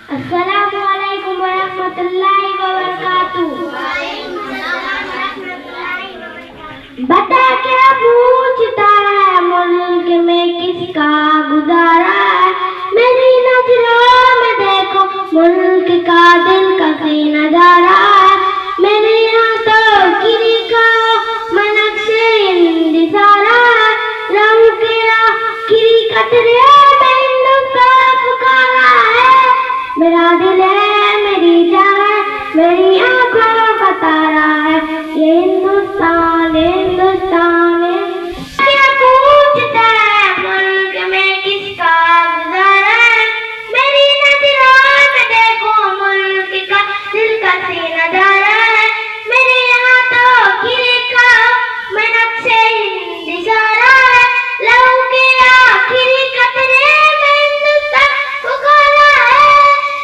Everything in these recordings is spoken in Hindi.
अस्सलामुअलैकुम वरहमतुल्लाहि वबरकातुहू। बता क्या पूछता है मुल्क में किसका गुजारा है, मेरी नजरों में देखो मुल्क का दिलकशी नजारा है। मेरे हाथों की रिकाओं में नक्शे इंदिसारा है, रहू के आखिरी कतरे में हिंदुस्तान पुकारा है। मेरा दिल है, मेरी जान है, मेरी आंखों का तारा है, ये हिंदुस्तान हिंदुस्तान है। क्या पूछता है मुल्क में किसका गुजारा है, मेरी नजरों में देखो मुल्क का दिलकशी नजारा है। मेरे हाथों की रेखाओं में नक्शे इंदिसारा है, लहू के आखिरी कतरे में हिंदुस्तान पुकारा है।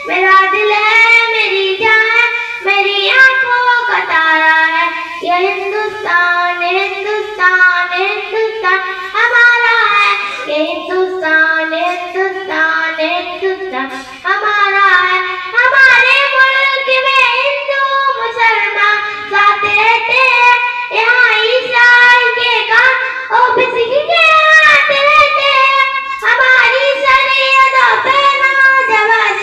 मेरा दिल है, मेरी जान है, मेरी आंखों का तारा है, ये हिंदुस्तान हिंदुस्तान हिंदुस्तान हमारा है, ये हिंदुस्तान हिंदुस्तान हिंदुस्तान हमारा है। हमारे मुल्क में हिंदू मुसलमान साथ रहते हैं, यहाँ ईसाई के काम ऑफिस के हाथ रहते हैं। हमारी शरीयतों पे नौजवान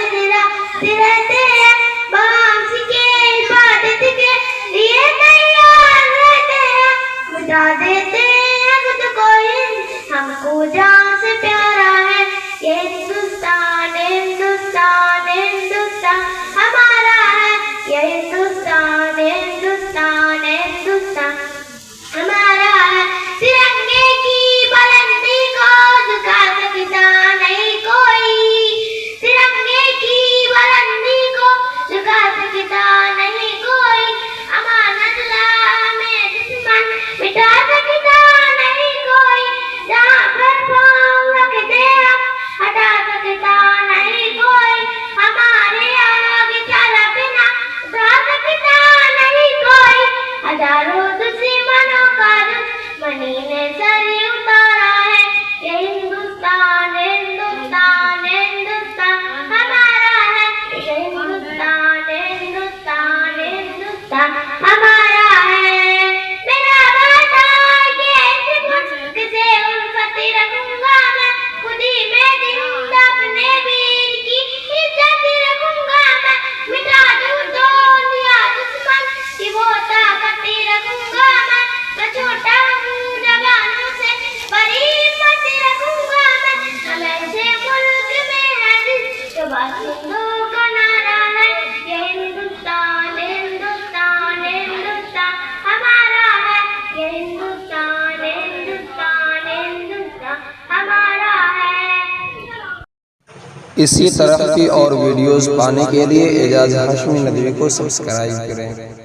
रहते हैं, बांस के इबादत के लिए तैयार रहते हैं। मिटा देते हैं खुद को हमको जान से प्यारा है, ये हिंदुस्तान हिंदुस्तान हिंदुस्तान हमारा है, ये हिंदुस्तान हिंदुस्तान हिंदुस्तान हमारा है। तिरंगे की बुलंदी को झुका सकता नहीं कोई, तिरंगे की बुलंदी को झुका सकता नहीं कोई। अमानत में दुश्मन मिटा सकता नहीं कोई, जहाँ पर पाँव रखते हम हटा सकता नहीं कोई। हमारे आगे चला बिना उठा सकता नहीं कोई, हजारों दुश्मनों का दुश्मनी ने सर उतारा है, ये हिंदुस्तान हिंदुस्तान हिंदुस्तान हमारा है, ये हिंदुस्तान हिंदुस्तान हिंदुस्तान हमारा है। मेरा वादा ये इस मुल्क से उल्फत रखूंगा मैं, खुद ही में जिंदा अपने वीर की इज्जत रखूंगा मैं। मिटा दूं दुनिया दुश्मन की वो ताकत रखूंगा मैं छोटा हूँ जवानों से बड़ी हिम्मत रखूंगा मैं। हमेशे मुल्क में है दिल तो बाशिंदों का नारा है, ये हिंदुस्तान हिंदुस्तान हिंदुस्तान हमारा है, ये हिंदुस्तान हिंदुस्तान हिंदुस्तान हमारा है। इसी तरह की और वीडियोस पाने के लिए एजाज हाशमी नदवी को सब्सक्राइब करें।